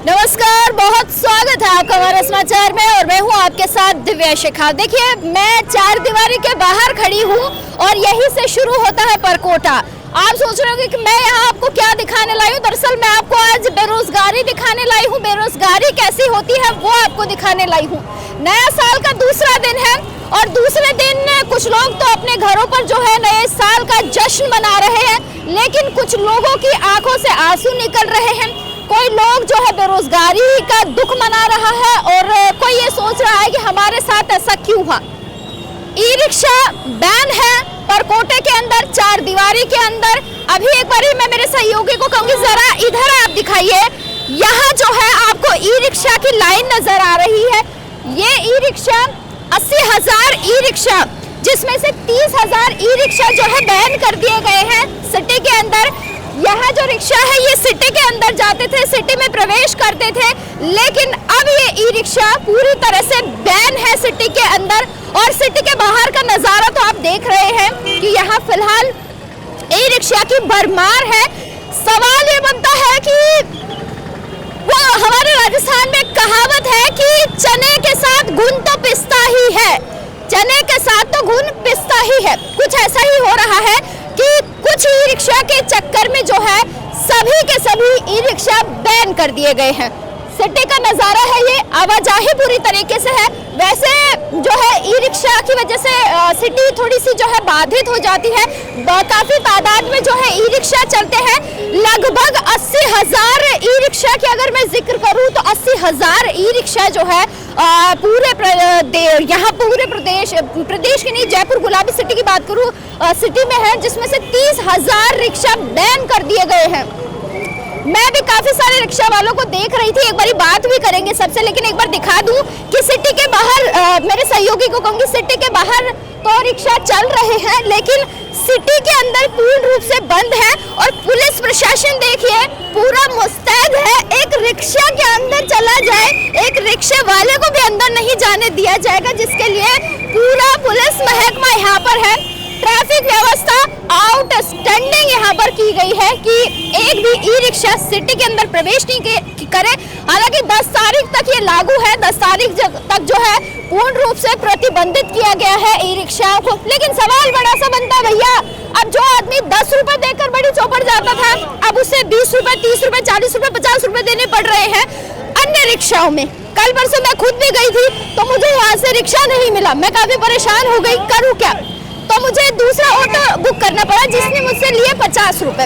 नमस्कार, बहुत स्वागत है आपका हमारे समाचार में और मैं हूं आपके साथ दिव्या शेखा। देखिए, मैं चार दीवारी के बाहर खड़ी हूं और यहीं से शुरू होता है परकोटा। आप सोच रहे होंगे कि मैं यहाँ आपको क्या दिखाने लाई हूँ। दरअसल मैं आपको आज बेरोजगारी दिखाने लाई हूँ। बेरोजगारी कैसी होती है वो आपको दिखाने लाई हूँ। नया साल का दूसरा दिन है और दूसरे दिन कुछ लोग तो अपने घरों पर जो है नए साल का जश्न मना रहे हैं, लेकिन कुछ लोगों की आंखों से आंसू निकल रहे हैं। कोई लोग जो है बेरोजगारी का दुख मना रहा है और कोई ये सोच रहा है कि हमारे साथ ऐसा क्यों हुआ। ई रिक्शा बैन है परकोटे के अंदर, चार दीवारी के अंदर। अभी एक बार मैं मेरे सहयोगी को कहूंगी, जरा इधर आप दिखाइए। यहाँ जो है आपको ई रिक्शा की लाइन नजर आ रही है। ये ई रिक्शा 80,000 ई रिक्शा, जिसमें से 30,000 ई रिक्शा जो है बैन कर दिए गए हैं सिटी के अंदर। यह जो रिक्शा है ये सिटी के अंदर जाते थे, सिटी में प्रवेश करते थे, लेकिन अब ये ई रिक्शा पूरी तरह से बैन है सिटी के अंदर। और सिटी के बाहर का नज़ारा तो आप देख रहे हैं कि यहाँ फिलहाल ई रिक्शा की भरमार है। सवाल ये बनता है कि वो हमारे राजस्थान में कहावत है कि चने के साथ घुन तो पिसता ही है, चने के साथ तो घुन पिसता ही है। कुछ ऐसा ही हो रहा है कि कुछ ई रिक्शा के चक्कर में जो है सभी के सभी ई रिक्शा बैन कर दिए गए हैं। सिटी का नज़ारा है ये, आवाजाही पूरी तरीके से है। वैसे जो है ई रिक्शा की वजह से सिटी थोड़ी सी जो है बाधित हो जाती है। काफ़ी तादाद में जो है ई रिक्शा चलते हैं। लगभग 80,000 ई रिक्शा की अगर मैं जिक्र करूं तो 80,000 ई रिक्शा जो है पूरे यहाँ पूरे प्रदेश की नहीं, जयपुर गुलाबी सिटी की बात करूं सिटी में है, जिसमें से 30,000 रिक्शा बैन कर दिए गए हैं। मैं भी काफी सारे रिक्शा वालों को देख रही थी, एक बारी बात भी करेंगे सबसे, लेकिन एक बार दिखा दूं कि सिटी के बाहर मेरे सहयोगी को कहूंगी, सिटी के बाहर तो रिक्शा चल रहे हैं, लेकिन सिटी के अंदर पूर्ण रूप से बंद है। और पुलिस प्रशासन देखिए पूरा मुस्तैद है। एक रिक्शा के अंदर चला जाए, एक रिक्शे वाले को भी अंदर नहीं जाने दिया जाएगा, जिसके लिए पूरा पुलिस महकमा यहाँ पर है। ट्रैफिक व्यवस्था आउटस्टैंडिंग यहाँ पर की गई है कि एक भी ई रिक्शा सिटी के अंदर प्रवेश नहीं करे। हालांकि 10 तारीख तक ये लागू है, 10 तारीख तक जो है पूर्ण रूप से प्रतिबंधित किया गया है ई रिक्शाओं को। लेकिन सवाल बड़ा सा बनता है, भैया अब जो आदमी 10 रुपए देकर बड़ी चौपड़ जाता था, अब उसे 20 रुपए, 30 रुपए, 40 रुपए, 50 रुपए देने पड़ रहे हैं अन्य रिक्शाओं में। कल परसों मैं खुद भी गई थी तो मुझे यहाँ से रिक्शा नहीं मिला, मैं काफी परेशान हो गई, करूँ क्या? तो मुझे दूसरा ऑटो बुक करना पड़ा जिसने मुझसे लिए 50 रुपए।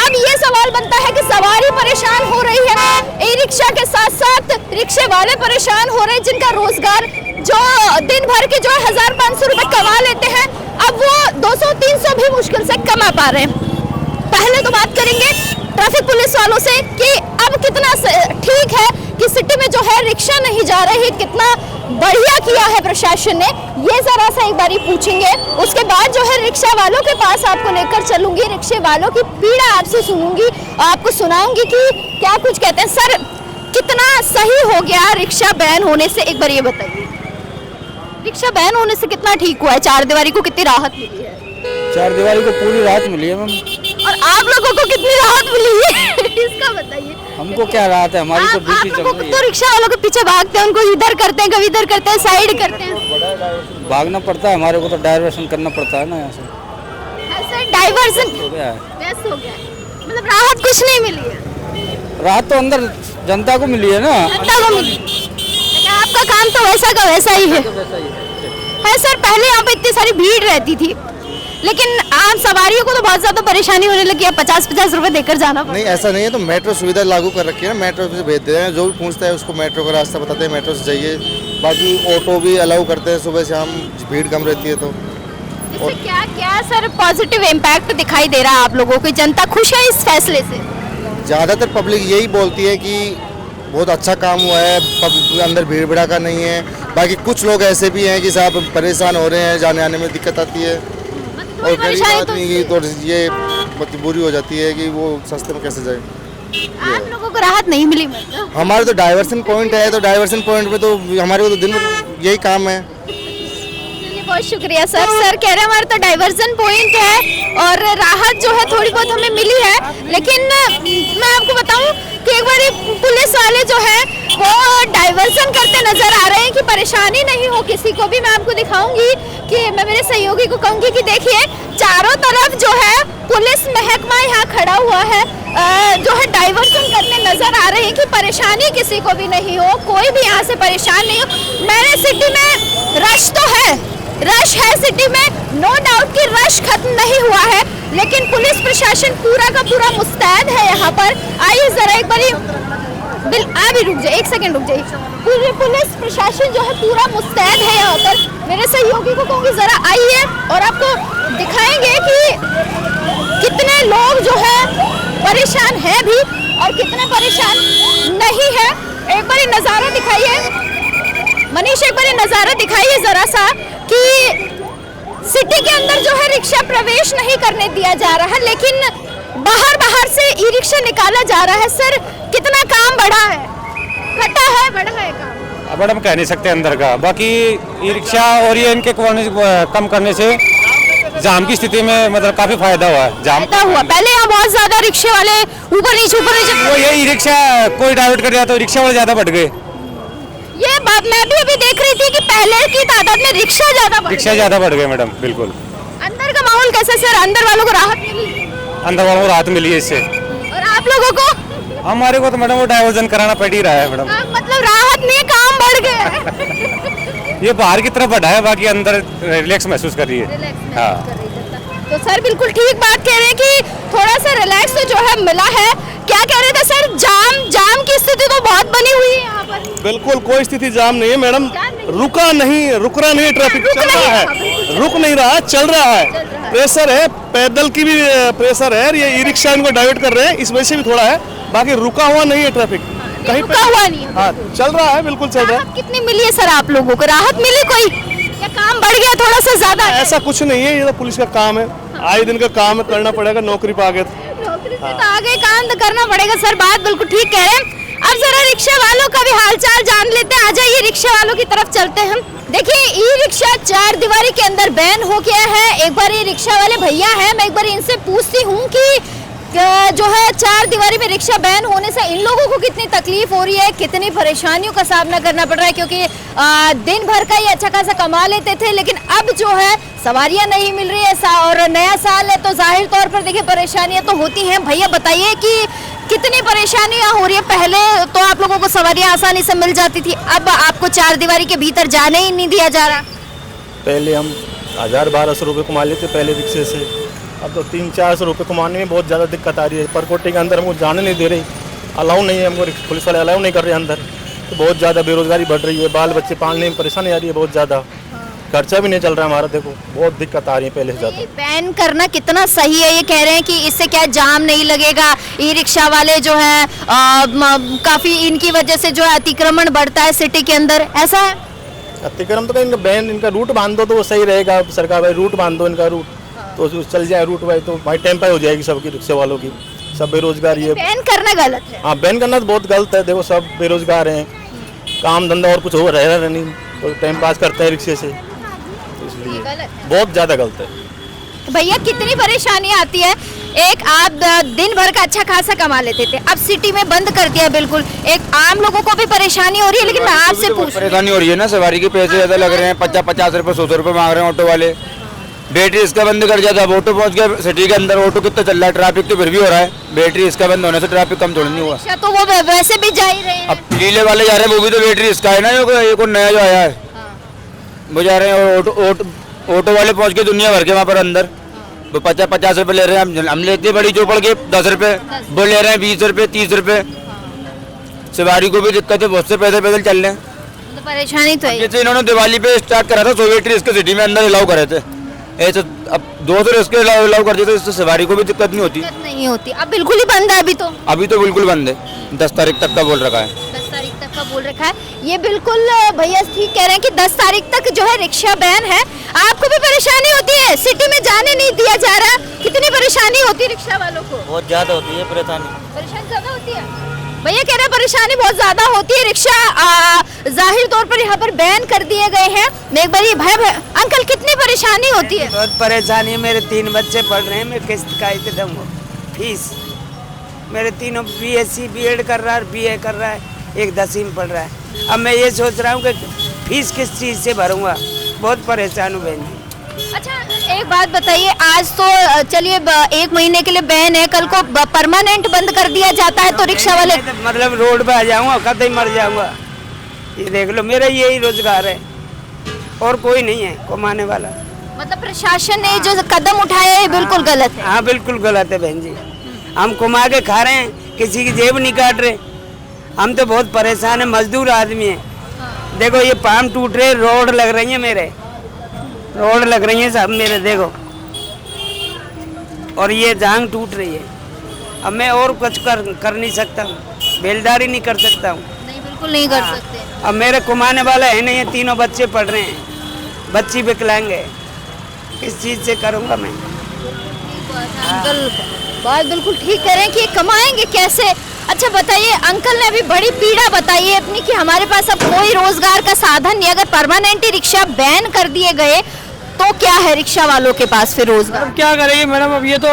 अब ये सवाल बनता है कि सवारी परेशान हो रही है, ई रिक्शा के साथ साथ रिक्शे वाले परेशान हो रहे हैं, जिनका रोजगार जो दिन भर के जो 1,000-500 रुपए कमा लेते हैं, अब वो 200-300 भी मुश्किल से कमा पा रहे हैं। पहले तो बात करेंगे ट्रैफिक पुलिस वालों से कि अब कितना ठीक है कि सिटी में जो है रिक्शा नहीं जा रही, कितना बढ़िया किया है प्रशासन ने, ये जरा सा एक बारी पूछेंगे। उसके बाद जो है रिक्शा वालों के पास आपको लेकर चलूंगी, रिक्शे वालों की पीड़ा आपसे सुनूंगी, आपको सुनाऊंगी कि क्या कुछ कहते हैं। सर, कितना सही हो गया रिक्शा बैन होने से, एक बार ये बताइए, रिक्शा बैन होने से कितना ठीक हुआ है? चार दीवारी को कितनी राहत मिली है? चार दीवारी को पूरी राहत मिली है मैम। और आप लोगों को कितनी राहत मिली है इसका बताइए। हमको क्या राहत है, हमारी तो ड्यूटी चल रही है। तो रिक्शा वालों के पीछे भागते हैं, उनको इधर करते हैं, कभी इधर करते हैं, साइड करते हैं। भागना पड़ता है, हमारे को तो डाइवर्सन करना पड़ता है ना यहाँ से। डाइवर्सन हो गया है, बेस्ट हो गया, मतलब राहत कुछ नहीं मिली है। राहत तो अंदर जनता को मिली है ना, जनता को मिली, लेकिन आपका काम तो वैसा का वैसा ही है। सर, पहले यहाँ पे इतनी सारी भीड़ रहती थी, लेकिन आज सवारियों को तो बहुत ज्यादा परेशानी होने लगी है, 50-50 रुपए देकर जाना पड़ता है। नहीं, ऐसा नहीं है, तो मेट्रो सुविधा लागू कर रखी है ना, मेट्रो से भेज दे रहे हैं, जो भी पूछता है उसको मेट्रो का रास्ता बताते हैं, मेट्रो से जाइए। बाकी ऑटो भी अलाउ करते हैं, सुबह शाम भीड़ कम रहती है। तो इससे क्या क्या सर पॉजिटिव इम्पैक्ट दिखाई दे रहा है आप लोगों को? जनता खुश है इस फैसले से? ज़्यादातर पब्लिक यही बोलती है कि बहुत अच्छा काम हुआ है, अंदर भीड़ भड़ाका नहीं है। बाकी कुछ लोग ऐसे भी हैं कि साहब परेशान हो रहे हैं, जाने आने में दिक्कत आती है, और गरीब आदमी की तो ये मजबूरी हो जाती है कि वो सस्ते में कैसे जाए। आप लोगों को राहत नहीं मिली? मतलब हमारे तो डाइवर्सन पॉइंट है, तो डाइवर्सन पॉइंट में तो हमारे को तो दिन में यही काम है। बहुत शुक्रिया सर। सर कह रहे हैं हमारा तो डाइवर्जन पॉइंट है और राहत जो है थोड़ी बहुत हमें मिली है, लेकिन मैं आपको बताऊं कि एक बार पुलिस वाले जो है वो डाइवर्जन करते नजर आ रहे हैं कि परेशानी नहीं हो किसी को भी। मैं आपको दिखाऊंगी कि मैं मेरे सहयोगी को कहूंगी कि देखिए चारों तरफ जो है पुलिस महकमा यहाँ खड़ा हुआ है, जो है डाइवर्जन करने नजर आ रहे हैं कि परेशानी किसी को भी नहीं हो, कोई भी यहाँ से परेशान नहीं हो। मेरे सिटी में रश तो है, रश है सिटी में, नो डाउट कि रश खत्म नहीं हुआ है, लेकिन पुलिस प्रशासन पूरा का पूरा मुस्तैद है यहाँ पर। आइए जरा एक बारी अभी रुक जाइए, एक सेकंड रुक जाइए। पूरे पुलिस प्रशासन जो है पूरा मुस्तैद है यहाँ पर। मेरे सहयोगी को कहूँगी जरा आइए और आपको दिखाएंगे कि कितने लोग जो है परेशान है भी और कितने परेशान नहीं है। एक बारी नज़ारा दिखाइए मनीष, एक बारी नज़ारा दिखाइए जरा सा कि सिटी के अंदर जो है रिक्शा प्रवेश नहीं करने दिया जा रहा है, लेकिन बाहर से ई रिक्शा निकाला जा रहा है। सर कितना काम बढ़ा है, घटा है, बढ़ा है काम? अब हम कह नहीं सकते अंदर का, बाकी ई रिक्शा और ये इनके कम करने से जाम की स्थिति में मतलब काफी फायदा हुआ है। जाम हुआ, पहले यहाँ बहुत ज्यादा रिक्शे वाले ऊपर नीचे वो ये ई रिक्शा कोई डाइवर्ट कर दिया तो रिक्शा वाले ज्यादा बढ़ गए। ये बात मैं भी अभी देख रही थी कि पहले की तादाद में रिक्शा ज्यादा बढ़ गए मैडम। बिल्कुल। अंदर का माहौल कैसा सर? अंदर वालों को राहत मिली? अंदर वालों को राहत मिली है इससे। और आप लोगों को? हमारे को तो मैडम वो डाइवर्जन कराना पड़ ही रहा है मैडम। मतलब राहत नहीं, काम बढ़ गया। ये बाहर की तरफ बढ़ा है, बाकी अंदर रिलैक्स महसूस कर रही है। हाँ तो सर बिल्कुल ठीक बात कह रहे हैं कि थोड़ा सा रिलैक्स तो जो है मिला है। क्या कह रहे थे सर? जाम की स्थिति तो बहुत बनी हुई है यहाँ पर। बिल्कुल कोई स्थिति जाम नहीं है मैडम, रुक रहा नहीं, ट्रैफिक चल रहा है, रुक नहीं रहा, चल रहा है। प्रेशर है, पैदल की भी प्रेशर है, ये ई रिक्शा इनको डाइवर्ट कर रहे हैं, इस वजह से भी थोड़ा है, बाकी रुका हुआ नहीं है ट्रैफिक, कहीं रुका हुआ नहीं है। हाँ चल रहा है, बिल्कुल चल रहा है। कितनी मिली है सर आप लोगों को? राहत मिली कोई या काम बढ़ गया थोड़ा सा ज्यादा? ऐसा कुछ नहीं है, ये तो पुलिस का काम है, आए दिन का काम है, करना पड़ेगा, नौकरी पा गए नौकरी से तो आगे काम तो करना पड़ेगा। सर बात बिल्कुल ठीक कह रहे हैं। अब जरा रिक्शा वालों का भी हालचाल जान लेते हैं। आ जाइए रिक्शा वालों की तरफ चलते हैं। देखिए ई रिक्शा चार दीवारी के अंदर बैन हो गया है। एक बार ये रिक्शा वाले भैया हैं, मैं एक बार इनसे पूछती हूँ कि जो है चार दीवारी में रिक्शा बैन होने से इन लोगों को कितनी तकलीफ हो रही है, कितनी परेशानियों का सामना करना पड़ रहा है, क्योंकि दिन भर का ही अच्छा खासा कमा लेते थे, लेकिन अब जो है सवारियां नहीं मिल रही है और नया साल है तो जाहिर तौर पर देखिए परेशानियां तो होती हैं। भैया बताइए कि कितनी परेशानियां हो रही है? पहले तो आप लोगों को सवारियां आसानी से मिल जाती थी, अब आपको चार दीवारी के भीतर जाने ही नहीं दिया जा रहा। पहले हम 1000-1200 रुपये कमा लेते पहले रिक्शे से, अब तो 300-400 रुपये कमाने में बहुत ज़्यादा दिक्कत आ रही है। परकोटे के अंदर हमको जाने नहीं दे रही, अलाउ नहीं है हमको, पुलिस वाले अलाउ नहीं कर रहे अंदर, तो बहुत ज़्यादा बेरोजगारी बढ़ रही है, बाल बच्चे पालने में परेशानी आ रही है बहुत ज़्यादा, खर्चा भी नहीं चल रहा हमारा, देखो बहुत दिक्कत आ रही है पहले से ज़्यादा। बैन करना कितना सही है? ये कह रहे हैं कि इससे क्या जाम नहीं लगेगा, ई रिक्शा वाले जो है काफ़ी इनकी वजह से जो है अतिक्रमण बढ़ता है सिटी के अंदर, ऐसा है? अतिक्रमण तो इनका बैन, इनका रूट बांध दो तो वो सही रहेगा, सरकार भाई रूट बांध दो इनका रूट, तो चल जाए रूट भाई, तो भाई टेम्पर हो जाएगी सबकी, रिक्शे वालों की, सब बेरोजगारी है। बैन करना गलत है? हाँ बैन करना तो बहुत गलत है, देखो सब बेरोजगार हैं, काम धंधा और कुछ हो रहा नहीं, तो टाइम पास करते हैं रिक्शे से, तो इसलिए बहुत ज़्यादा गलत है। तो भैया कितनी परेशानी आती है? एक आप दिन भर का अच्छा खासा कमा लेते थे, अब सिटी में बंद कर दिया बिल्कुल, एक आम लोगों को भी परेशानी हो रही है, लेकिन मैं आपसे पूछ, परेशानी हो रही है ना, सवारी के पैसे ज्यादा लग रहे हैं, 50-50 रुपये 100 रुपये मांग रहे हैं ऑटो वाले। बैटरी इसका बंद कर दिया था, अब ऑटो पहुंच गया सिटी के अंदर, ऑटो कितना चल रहा है, ट्रैफिक तो फिर भी हो रहा है, बैटरी इसका बंद होने से ट्रैफिक कम थोड़ी नहीं हुआ। अच्छा तो वो वैसे भी जा ही रहे हैं। अब लीले वाले जा रहे हैं, वो भी तो बैटरी इसका है ना, ये नया जो आया है वो जा रहे हैं, और ऑटो वाले पहुंच गए दुनिया भर के वहाँ पर अंदर, वो 50-50 रुपये ले रहे हैं, हम लेते बड़ी चौपड़ के 10 रुपये, वो ले रहे हैं 20 रुपये 30 रुपये। सवारी को भी दिक्कत है, बहुत से पैदल पैदल चल रहे हैं, तो परेशानी तो है। जैसे इन्होंने दिवाली पे स्टार्ट करा था, 100 बैटरी इसके सिटी में अंदर अलाउ करे थे, ऐसे अब 200 इसके अलाउ कर दिए, तो इससे सवारी को भी दिक्कत नहीं होती। नहीं होती, अब बिल्कुल ही बंद है। अभी तो बिल्कुल बंद है, 10 तारीख तक का बोल रखा है, 10 तारीख तक का बोल रखा है। ये बिल्कुल भैया ठीक कह रहे हैं कि 10 तारीख तक जो है रिक्शा बैन है। आपको भी परेशानी होती है, सिटी में जाने नहीं दिया जा रहा, कितनी परेशानी होती है रिक्शा वालों को? बहुत ज़्यादा होती है परेशानी ज्यादा होती है। भैया कह रहे हैं परेशानी बहुत ज्यादा होती है, रिक्शा जाहिर तौर पर यहाँ पर बैन कर दिए गए हैं। मैं एक बार ये भाई अंकल कितनी परेशानी होती है? बहुत परेशानी है, मेरे 3 बच्चे पढ़ रहे हैं, मैं किस्त का दूंगा फीस, मेरे तीनों BSc BEd कर रहा है, BA कर रहा है, एक 10वीं में पढ़ रहा है। अब मैं ये सोच रहा हूँ कि फीस किस चीज़ से भरूँगा, बहुत परेशान हूँ बहन जी। अच्छा एक बात बताइए, आज तो चलिए 1 महीने के लिए बैन है, कल को परमानेंट बंद कर दिया जाता है तो रिक्शा वाले मतलब रोड पे आ जाऊँगा, कतई मर जाऊँगा। ये देख लो, मेरा यही रोजगार है और कोई नहीं है कमाने वाला। मतलब प्रशासन ने जो कदम उठाया है बिल्कुल गलत है। हाँ बिल्कुल गलत है बहन जी, हम कमा के खा रहे हैं, किसी की जेब नहीं काट रहे। हम तो बहुत परेशान है, मजदूर आदमी है। देखो ये पाम टूट रहे, रोड लग रही है, मेरे रोड लग रही है सब मेरे, देखो। और ये जांग टूट रही है। अब मैं और कुछ कर नहीं सकता हूँ, बेलदारी नहीं कर सकता हूँ। नहीं बिल्कुल नहीं कर सकते। अब मेरे कमाने वाला है नहीं, तीनों बच्चे पढ़ रहे हैं, बच्ची विकलांग है, किस चीज़ से करूँगा मैं? अंकल बात बिल्कुल ठीक करें कि कमाएंगे कैसे। अच्छा बताइए, अंकल ने अभी बड़ी पीड़ा बताई है अपनी कि हमारे पास अब कोई रोजगार का साधन नहीं, अगर परमानेंट रिक्शा बैन कर दिए गए तो क्या है रिक्शा वालों के पास फिर रोजगार? क्या करेंगे मैडम, अब ये तो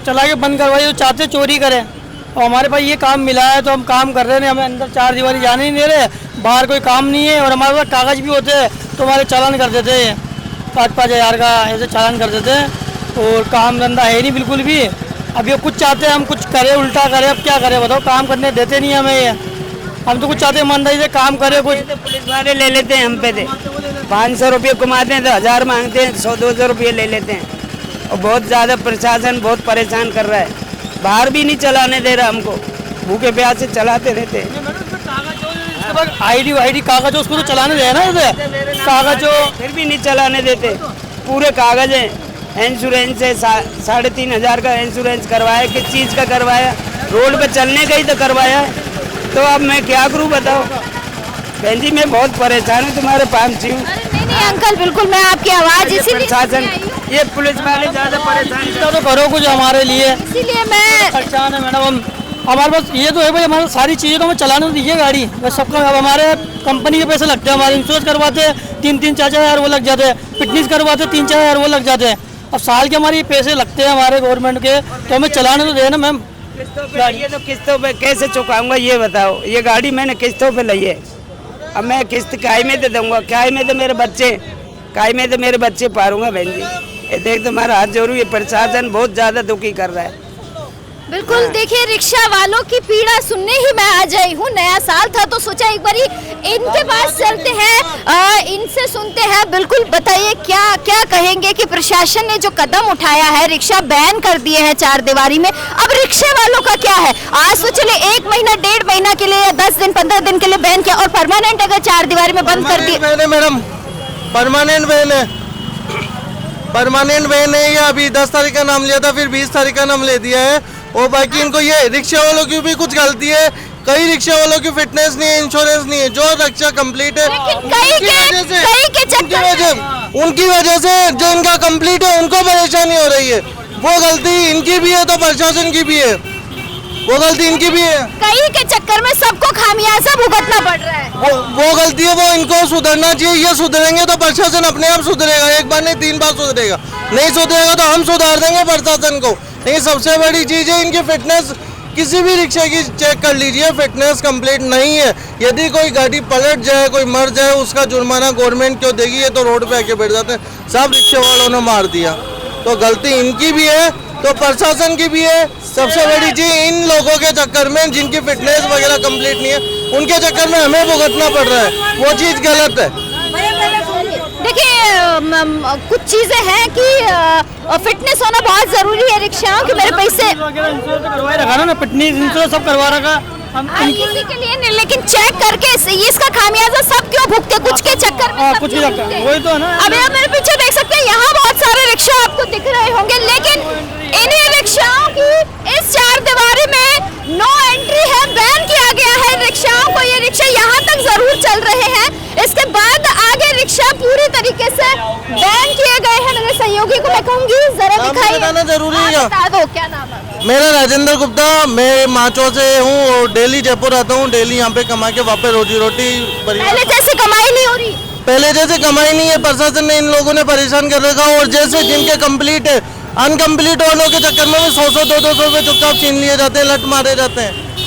चला के बंद करवाइए, तो चाहते चोरी करें। और हमारे पास ये काम मिला है तो हम काम कर रहे हैं, हमें अंदर 4 दीवारी जाने नहीं दे रहे, बाहर कोई काम नहीं है। और हमारे पास कागज भी होते हैं तो हमारे चालान कर देते हैं, 5-5 हज़ार का ऐसे चालान कर देते हैं। और काम धंधा है नहीं बिल्कुल भी। अब ये कुछ चाहते हैं हम कुछ करें, उल्टा करें, अब क्या करें बताओ, काम करने देते नहीं हमें ये। हम तो कुछ चाहते हैं ईमानदारी से काम करें कुछ। तो पुलिस वाले ले लेते हैं हम पे थे, 500 रुपये कमाते हैं तो 1000 मांगते हैं, 100-200 रुपये ले लेते हैं। और बहुत ज़्यादा प्रशासन बहुत परेशान कर रहा है, बाहर भी नहीं चलाने दे रहा हमको, भूखे प्यास से चलाते रहते हैं। ID कागज उसको तो चलाने दे ना, कागज फिर भी नहीं चलाने देते, पूरे कागज हैं। इंश्योरेंस है, 3500 का इंश्योरेंस करवाया, किस चीज़ का करवाया, रोड पे चलने का ही तो करवाया है। तो अब मैं क्या करूं बताओ बहन जी, मैं बहुत परेशान हूँ, तुम्हारे पास छी हूँ। नहीं अंकल बिल्कुल, मैं आपकी आवाज़ इसीलिए प्रशासन, ये पुलिस वाले ज़्यादा परेशान तो करो कुछ हमारे लिए, इसीलिए मैं परेशान है मैडम। हमारे पास ये तो है भाई, हमारी सारी चीज़ें तो हमें चलाने तो दीजिए गाड़ी, बस सबका। अब हमारे कंपनी के पैसे लगते हैं, हमारे इंश्योरेंस करवाते हैं 3-4 हज़ार वो लग जाते हैं, फिटनेस करवाते हैं 3-4 हज़ार वो लग जाते हैं। अब साल के हमारे पैसे लगते हैं हमारे गवर्नमेंट के, तो हमें चलाने तो दे ना मैम। ये तो किस्तों पे कैसे चुकाऊंगा ये बताओ, ये गाड़ी मैंने किस्तों पे ली है, अब मैं किस्त काय में दे दूंगा, काय में तो मेरे बच्चे पारूंगा बहन जी। ये देख तुम्हारा हाथ जोड़ू, ये प्रशासन बहुत ज़्यादा दुखी कर रहा है। बिल्कुल देखिए, रिक्शा वालों की पीड़ा सुनने ही मैं आज आई हूँ। नया साल था तो सोचा एक बारी इनके पास चलते हैं, इनसे सुनते हैं। बिल्कुल बताइए क्या क्या कहेंगे कि प्रशासन ने जो कदम उठाया है, रिक्शा बैन कर दिए हैं 4 दीवारी में, अब रिक्शे वालों का क्या है? आज तो चले 1 महीना 1.5 महीना के लिए या 10 दिन 15 दिन के लिए बैन किया, और परमानेंट अगर 4 दीवारी में बंद कर दिए। मैडम परमानेंट बैन है, या अभी 10 तारीख का नाम लिया था, फिर 20 तारीख का नाम ले दिया है। और बाकी इनको ये रिक्शा वालों की भी कुछ गलती है, कई रिक्शा वालों की फिटनेस नहीं है, इंश्योरेंस नहीं है, जो रक्षा कंप्लीट है उनकी वजह से जो इनका कंप्लीट है उनको परेशानी हो रही है। वो गलती इनकी भी है तो प्रशासन की भी है, वो गलती इनकी भी है। कई के चक्कर में सबको खामियाजा भुगतना पड़ रहा है। वो गलती है, वो इनको सुधरना चाहिए। ये सुधरेंगे तो प्रशासन अपने आप सुधरेगा, एक बार नहीं 3 बार सुधरेगा। नहीं सुधरेगा तो हम सुधार देंगे प्रशासन को। नहीं, सबसे बड़ी चीज़ है इनकी फिटनेस। किसी भी रिक्शा की चेक कर लीजिए, फिटनेस कंप्लीट नहीं है। यदि कोई गाड़ी पलट जाए, कोई मर जाए, उसका जुर्माना गवर्नमेंट क्यों देगी? ये तो रोड पे आके बैठ जाते हैं। सब रिक्शे वालों ने मार दिया, तो गलती इनकी भी है तो प्रशासन की भी है। सबसे बड़ी चीज़ इन लोगों के चक्कर में जिनकी फिटनेस वगैरह कंप्लीट नहीं है, उनके चक्कर में हमें भुगतना पड़ रहा है, वो चीज़ गलत है। देखिए कुछ चीजें हैं कि फिटनेस होना बहुत जरूरी है रिक्शाओं के। मेरे पैसे करवाए रखा ना, फिटनेस इंश्योरेंस सब करवा रखा हम किसी के लिए नहीं, लेकिन चेक करके इसका खामियाजा सब क्यों भुगते? कुछ के चक्कर में कुछ वही तो है ना। अभी आप मेरे पीछे देख सकते हैं, यहाँ बहुत सारे रिक्शा आपको दिख रहे होंगे, लेकिन इन्हीं रिक्शाओं की इस 4 दीवारी में नो एंट्री है, बैन किया गया है रिक्शाओं को। ये रिक्शा यहाँ तक जरूर चल रहे हैं, इसके बाद आगे रिक्शा पूरी तरीके से बैन किए गए हैं। मेरे सहयोगी को मैं कहूँगी जरा दिखाइए, बताना जरूरी है। बता दो क्या नाम है? मेरा राजेंद्र गुप्ता, मैं माचो से हूँ और डेली जयपुर आता हूँ। डेली यहाँ पे कमा के वापस रोजी रोटी। पहले जैसे कमाई नहीं हो रही, पहले जैसे कमाई नहीं है, प्रशासन ने इन लोगों ने परेशान कर रखा। और जैसे जिनके कंप्लीट है अनकम्प्लीट वालों के चक्कर में 100-100 200 रुपये चुपचाप छीन लिए जाते हैं, लट मारे जाते हैं।